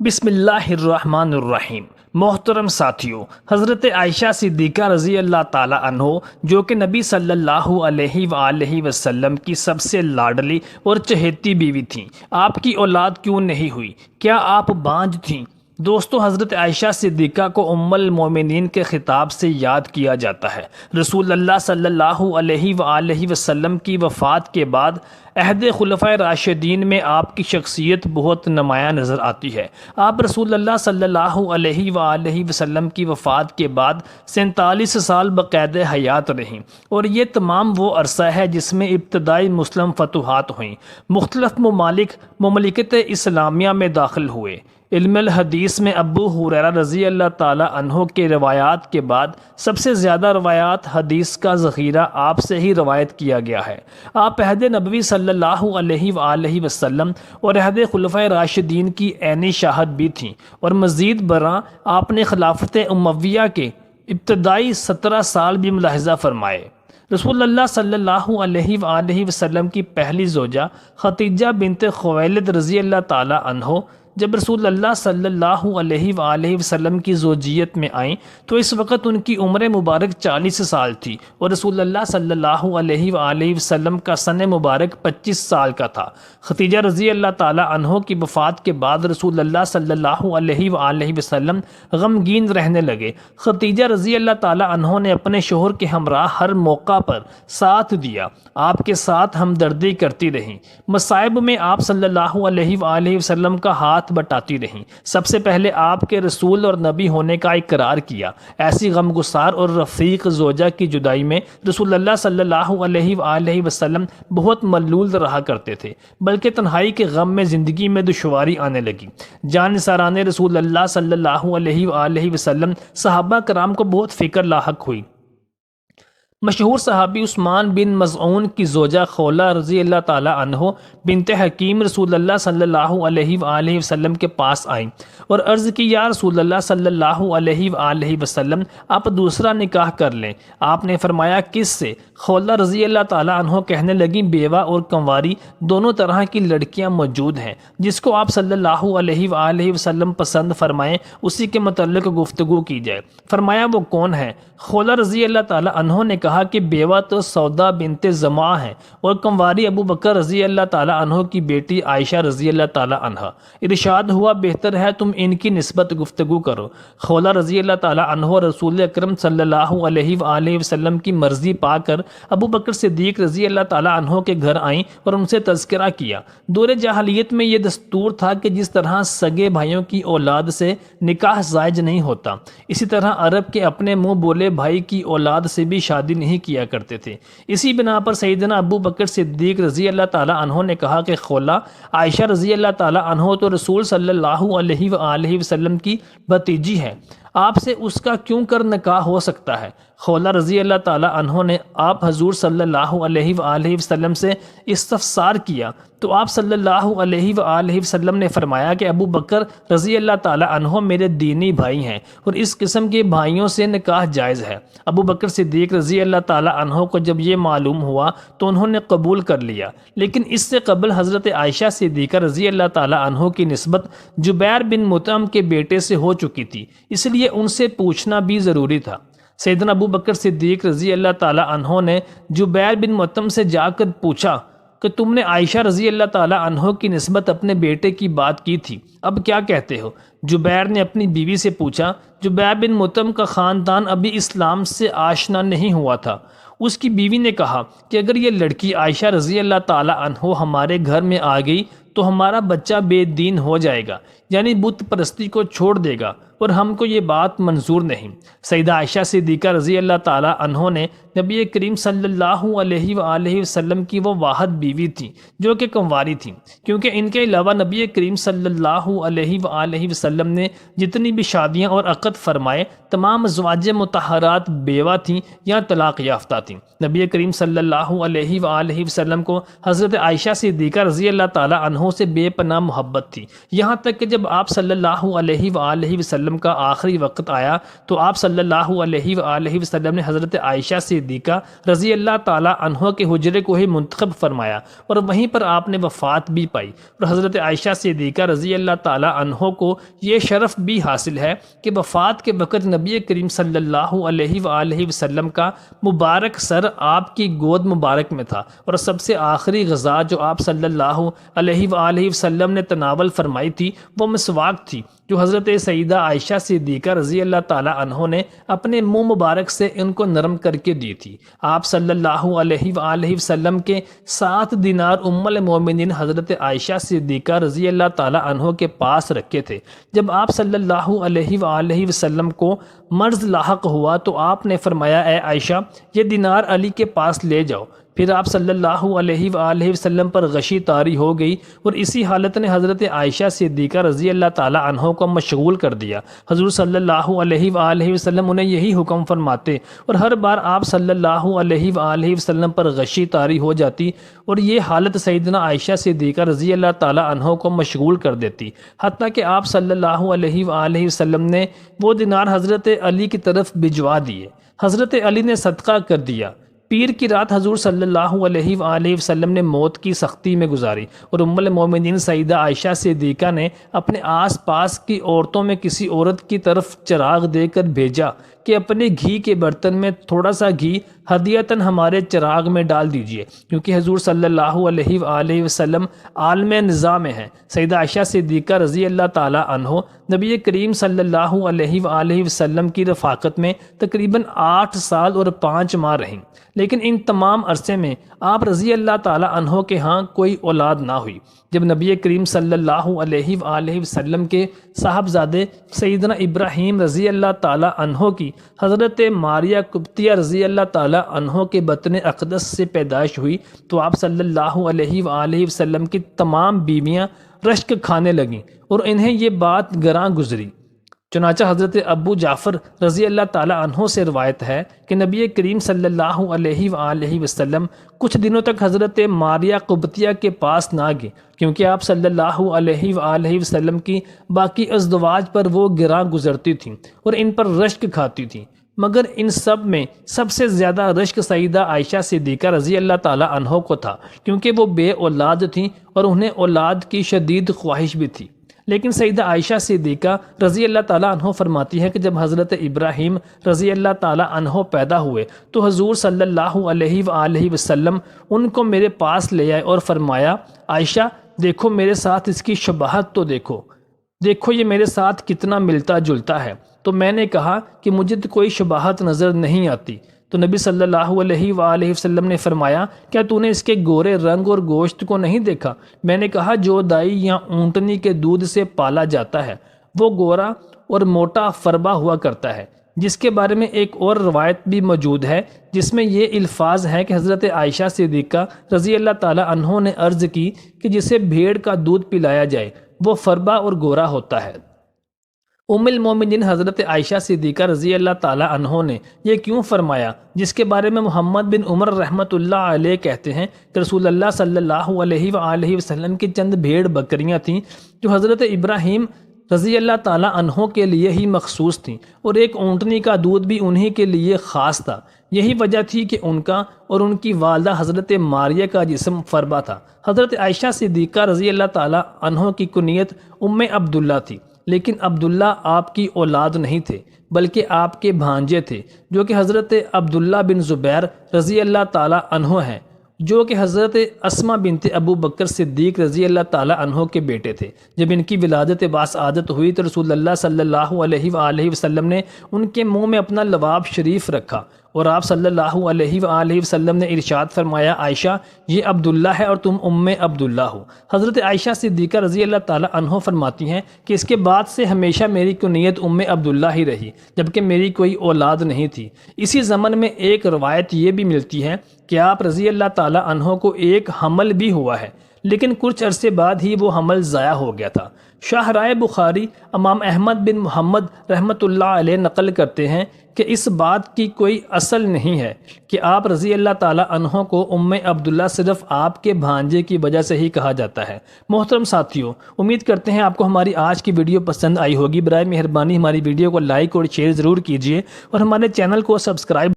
بسم اللہ الرحمن الرحیم۔ محترم ساتھیو، حضرت عائشہ صدیقہ رضی اللہ تعالی عنہ جو کہ نبی صلی اللہ علیہ وآلہ وسلم کی سب سے لاڈلی اور چہیتی بیوی تھیں، آپ کی اولاد کیوں نہیں ہوئی؟ کیا آپ بانجھ تھیں؟ دوستو، حضرت عائشہ صدیقہ کو ام المومنین کے خطاب سے یاد کیا جاتا ہے۔ رسول اللہ صلی اللہ علیہ وآلہ وسلم کی وفات کے بعد عہد خلفائے راشدین میں آپ کی شخصیت بہت نمایاں نظر آتی ہے۔ آپ رسول اللہ صلی اللہ علیہ وآلہ وسلم کی وفات کے بعد 47 سال بقید حیات رہیں، اور یہ تمام وہ عرصہ ہے جس میں ابتدائی مسلم فتوحات ہوئیں، مختلف مملکت اسلامیہ میں داخل ہوئے۔ علم الحدیث میں ابو ہریرہ رضی اللہ تعالی عنہ کے روایات کے بعد سب سے زیادہ روایات حدیث کا ذخیرہ آپ سے ہی روایت کیا گیا ہے۔ آپ عہد نبوی صلی اللہ علیہ وآلہ وسلم اور عہد خلفائے راشدین کی عینی شاہد بھی تھیں، اور مزید برآں آپ نے خلافت امویہ کے ابتدائی 17 سال بھی ملاحظہ فرمائے۔ رسول اللہ صلی اللہ علیہ وآلہ وسلم کی پہلی زوجہ خدیجہ بنت خویلد رضی اللہ تعالی عنہ جب رسول اللہ صلی اللہ علیہ وآلہ وسلم کی زوجیت میں آئیں تو اس وقت ان کی عمر مبارک 40 سال تھی، اور رسول اللہ صلی اللہ علیہ وآلہ وسلم کا سن مبارک 25 سال کا تھا۔ خدیجہ رضی اللہ تعالی عنہ کی وفات کے بعد رسول اللہ صلی اللہ علیہ وآلہ وسلم غمگین رہنے لگے۔ خدیجہ رضی اللہ تعالی عنہ نے اپنے شوہر کے ہمراہ ہر موقع پر ساتھ دیا، آپ کے ساتھ ہمدردی کرتی رہیں، مصائب میں آپ صلی اللہ علیہ وآلہ وسلم کا ہاتھ بٹاتی رہیں، سب سے پہلے آپ کے رسول اور نبی ہونے کا اقرار کیا۔ ایسی غمگسار اور رفیق زوجہ کی جدائی میں رسول اللہ صلی اللہ علیہ وآلہ وسلم بہت ملول رہا کرتے تھے، بلکہ تنہائی کے غم میں زندگی میں دشواری آنے لگی۔ جانثاران رسول اللہ صلی اللہ علیہ وآلہ وسلم صحابہ کرام کو بہت فکر لاحق ہوئی۔ مشہور صحابی عثمان بن مظعون کی زوجہ خولہ رضی اللہ تعالی عنہ بنت حکیم رسول اللہ صلی اللہ علیہ وآلہ وسلم کے پاس آئیں اور عرض کی، یا رسول اللہ صلی اللہ علیہ وآلہ وسلم، آپ دوسرا نکاح کر لیں۔ آپ نے فرمایا، کس سے؟ خولہ رضی اللہ تعالی عنہ کہنے لگیں، بیوہ اور کنواری دونوں طرح کی لڑکیاں موجود ہیں، جس کو آپ صلی اللہ علیہ وآلہ وسلم پسند فرمائیں اسی کے متعلق گفتگو کی جائے۔ فرمایا، وہ کون ہے؟ خولہ رضی اللہ تعالی عنہ نے کہا کہ بیوہ تو سودا بنت زمعہ ہیں، اور کنواری ابو بکر رضی اللہ تعالی عنہ کی بیٹی عائشہ رضی اللہ تعالی عنہ۔ ارشاد ہوا، بہتر ہے تم ان کی نسبت گفتگو کرو۔ خولہ رضی اللہ تعالی عنہ رسول اکرم صلی اللہ علیہ وآلہ وسلم کی مرضی پا کر ابو بکر صدیق رضی اللہ تعالی عنہ کے گھر آئیں اور ان سے تذکرہ کیا۔ دور جاہلیت میں یہ دستور تھا کہ جس طرح سگے بھائیوں کی اولاد سے نکاح زائج نہیں ہوتا، اسی طرح عرب کے اپنے منہ بولے بھائی کی اولاد سے بھی شادی نہیں کیا کرتے تھے۔ اسی بنا پر سیدنا ابو بکر صدیق رضی اللہ تعالی عنہ نے کہا کہ خولہ، عائشہ رضی اللہ تعالی عنہ تو رسول صلی اللہ علیہ وآلہ وسلم کی بھتیجی ہے، آپ سے اس کا کیوں کر نکاح ہو سکتا ہے؟ خولہ رضی اللہ تعالی عنہ نے آپ حضور صلی اللہ علیہ وآلہ وسلم سے استفسار کیا تو آپ صلی اللہ علیہ وآلہ وسلم نے فرمایا کہ ابو بکر رضی اللہ تعالی عنہ میرے دینی بھائی ہیں، اور اس قسم کے بھائیوں سے نکاح جائز ہے۔ ابو بکر صدیق رضی اللہ تعالی عنہ کو جب یہ معلوم ہوا تو انہوں نے قبول کر لیا، لیکن اس سے قبل حضرت عائشہ صدیقہ رضی اللہ تعالی عنہ کی نسبت جبیر بن مطعم کے بیٹے سے ہو چکی تھی، اس لیے ان سے پوچھنا بھی ضروری تھا۔ سیدنا ابو بکر صدیق رضی اللہ تعالی عنہ نے جبیر بن مطعم سے جا کر پوچھا کہ تم نے عائشہ رضی اللہ تعالی عنہ کی نسبت اپنے بیٹے کی بات کی تھی، اب کیا کہتے ہو؟ جبیر نے اپنی بیوی سے پوچھا۔ جبیر بن مطعم کا خاندان ابھی اسلام سے آشنا نہیں ہوا تھا۔ اس کی بیوی نے کہا کہ اگر یہ لڑکی عائشہ رضی اللہ تعالی عنہ ہمارے گھر میں آ گئی تو ہمارا بچہ بے دین ہو جائے گا، یعنی بت پرستی کو چھوڑ دے گا، اور ہم کو یہ بات منظور نہیں۔ سیدہ عائشہ صدیقہ رضی اللہ تعالی عنہ نے نبی کریم صلی اللہ علیہ وآلہ وسلم کی وہ واحد بیوی تھی جو کہ کنواری تھی، کیونکہ ان کے علاوہ نبی کریم صلی اللہ علیہ وآلہ وسلم نے جتنی بھی شادیاں اور عقد فرمائے تمام ازواج مطہرات بیوہ تھیں یا طلاق یافتہ تھیں۔ نبی کریم صلی اللہ علیہ وآلہ وسلم کو حضرت عائشہ صدیقہ رضی اللہ تعالی عنہ سے بے پناہ محبت تھی، یہاں تک کہ جب آپ صلی اللہ علیہ وآلہ وسلم وسلم کا آخری وقت آیا تو آپ صلی اللہ علیہ وآلہ وسلم نے حضرت عائشہ صدیقہ رضی اللہ تعالیٰ عنہ کے حجرے کو ہی منتخب فرمایا اور وہیں پر آپ نے وفات بھی پائی، اور حضرت عائشہ صدیقہ رضی اللہ تعالیٰ عنہ کو یہ شرف بھی حاصل ہے کہ وفات کے وقت نبی کریم صلی اللہ علیہ وآلہ وسلم کا مبارک سر آپ کی گود مبارک میں تھا، اور سب سے آخری غذا جو آپ صلی اللہ علیہ وآلہ وسلم نے تناول فرمائی تھی وہ مسواک تھی، جو حضرت سیدہ عائشہ صدیقہ رضی اللہ تعالیٰ عنہ نے اپنے منہ مبارک سے ان کو نرم کر کے دی تھی۔ آپ صلی اللہ علیہ وآلہ وسلم کے 7 دینار ام المومنین حضرت عائشہ صدیقہ رضی اللہ تعالیٰ عنہ کے پاس رکھے تھے۔ جب آپ صلی اللہ علیہ وآلہ وسلم کو مرض لاحق ہوا تو آپ نے فرمایا، اے عائشہ یہ دینار علی کے پاس لے جاؤ۔ پھر آپ صلی اللہ علیہ وآلہ وسلم پر غشی طاری ہو گئی، اور اسی حالت نے حضرت عائشہ صدیقہ رضی اللہ تعالیٰ عنہ کو مشغول کر دیا۔ حضور صلی اللہ علیہ وآلہ وسلم انہیں یہی حکم فرماتے، اور ہر بار آپ صلی اللہ علیہ وآلہ وسلم پر غشی طاری ہو جاتی، اور یہ حالت سیدنا عائشہ صدیقہ رضی اللہ تعالیٰ عنہ کو مشغول کر دیتی، حتیٰ کہ آپ صلی اللہ علیہ وآلہ وسلم نے وہ دینار حضرت علی کی طرف بھجوا دیے۔ حضرت علی نے صدقہ کر دیا۔ پیر کی رات حضور صلی اللہ علیہ وآلہ وسلم نے موت کی سختی میں گزاری، اور ام المومنین سیدہ عائشہ صدیقہ نے اپنے آس پاس کی عورتوں میں کسی عورت کی طرف چراغ دے کر بھیجا کہ اپنے گھی کے برتن میں تھوڑا سا گھی ہدیتاً ہمارے چراغ میں ڈال دیجئے، کیونکہ حضور صلی اللہ علیہ وآلہ وسلم عالم نظام ہیں۔ سیدہ عائشہ صدیقہ رضی اللہ تعالیٰ عنہ نبی کریم صلی اللہ علیہ وآلہ وسلم کی رفاقت میں تقریباً 8 سال اور 5 ماہ رہیں، لیکن ان تمام عرصے میں آپ رضی اللہ تعالیٰ عنہ کے ہاں کوئی اولاد نہ ہوئی۔ جب نبی کریم صلی اللہ علیہ وآلہ وسلم کے صاحبزادے سیدنا ابراہیم رضی اللہ تعالیٰ عنہ کی حضرت ماریہ قبطیہ رضی اللہ تعالیٰ عنہ کے بطن اقدس سے پیدائش ہوئی تو آپ صلی اللہ علیہ وآلہ وسلم کی تمام بیویاں رشک کھانے لگیں، اور انہیں یہ بات گراں گزری۔ چنانچہ حضرت ابو جعفر رضی اللہ تعالیٰ عنہ سے روایت ہے کہ نبی کریم صلی اللہ علیہ وآلہ وسلم کچھ دنوں تک حضرت ماریہ قبطیہ کے پاس نہ گئے، کیونکہ آپ صلی اللہ علیہ وآلہ وسلم کی باقی ازدواج پر وہ گراں گزرتی تھیں اور ان پر رشک کھاتی تھیں، مگر ان سب میں سب سے زیادہ رشک سیدہ عائشہ صدیقہ رضی اللہ تعالیٰ عنہ کو تھا، کیونکہ وہ بے اولاد تھیں اور انہیں اولاد کی شدید خواہش بھی تھی۔ لیکن سیدہ عائشہ صدیقہ رضی اللہ تعالیٰ عنہ فرماتی ہے کہ جب حضرت ابراہیم رضی اللہ تعالیٰ عنہ پیدا ہوئے تو حضور صلی اللہ علیہ وآلہ وسلم ان کو میرے پاس لے آئے اور فرمایا، عائشہ دیکھو میرے ساتھ اس کی شباہت تو دیکھو یہ میرے ساتھ کتنا ملتا جلتا ہے۔ تو میں نے کہا کہ مجھے تو کوئی شباہت نظر نہیں آتی۔ تو نبی صلی اللہ علیہ وآلہ وسلم نے فرمایا، کیا تو نے اس کے گورے رنگ اور گوشت کو نہیں دیکھا؟ میں نے کہا، جو دائی یا اونٹنی کے دودھ سے پالا جاتا ہے وہ گورا اور موٹا فربا ہوا کرتا ہے، جس کے بارے میں ایک اور روایت بھی موجود ہے جس میں یہ الفاظ ہیں کہ حضرت عائشہ صدیقہ رضی اللہ تعالیٰ عنہ نے عرض کی کہ جسے بھیڑ کا دودھ پلایا جائے وہ فربا اور گورا ہوتا ہے۔ ام المومنین حضرت عائشہ صدیقہ رضی اللہ تعالیٰ عنہ نے یہ کیوں فرمایا، جس کے بارے میں محمد بن عمر رحمۃ اللہ علیہ کہتے ہیں کہ رسول اللہ صلی اللہ علیہ وآلہ وسلم کی چند بھیڑ بکریاں تھیں جو حضرت ابراہیم رضی اللہ تعالیٰ عنہ کے لیے ہی مخصوص تھیں، اور ایک اونٹنی کا دودھ بھی انہی کے لیے خاص تھا۔ یہی وجہ تھی کہ ان کا اور ان کی والدہ حضرت ماریہ کا جسم فربا تھا۔ حضرت عائشہ صدیقہ رضی اللہ تعالیٰ عنہ کی کنیت ام عبداللہ تھی، لیکن عبداللہ آپ کی اولاد نہیں تھے بلکہ آپ کے بھانجے تھے، جو کہ حضرت عبداللہ بن زبیر رضی اللہ تعالیٰ عنہ ہیں، جو کہ حضرت اسماء بنت ابو بکر صدیق رضی اللہ تعالیٰ عنہ کے بیٹے تھے۔ جب ان کی ولادت باسعادت ہوئی تو رسول اللہ صلی اللہ علیہ وآلہ وسلم نے ان کے منہ میں اپنا لباب شریف رکھا، اور آپ صلی اللہ علیہ وآلہ وسلم نے ارشاد فرمایا، عائشہ یہ عبداللہ ہے اور تم ام عبداللہ ہو۔ حضرت عائشہ صدیقہ رضی اللہ تعالیٰ عنہ فرماتی ہیں کہ اس کے بعد سے ہمیشہ میری کنیت ام عبداللہ ہی رہی، جبکہ میری کوئی اولاد نہیں تھی۔ اسی زمن میں ایک روایت یہ بھی ملتی ہے کہ آپ رضی اللہ تعالیٰ عنہ کو ایک حمل بھی ہوا ہے، لیکن کچھ عرصے بعد ہی وہ حمل ضائع ہو گیا تھا۔ شاہراہ بخاری امام احمد بن محمد رحمۃ اللہ علیہ نقل کرتے ہیں کہ اس بات کی کوئی اصل نہیں ہے کہ آپ رضی اللہ تعالیٰ عنہ کو ام عبداللہ صرف آپ کے بھانجے کی وجہ سے ہی کہا جاتا ہے۔ محترم ساتھیوں، امید کرتے ہیں آپ کو ہماری آج کی ویڈیو پسند آئی ہوگی۔ برائے مہربانی ہماری ویڈیو کو لائک اور شیئر ضرور کیجیے اور ہمارے چینل کو سبسکرائب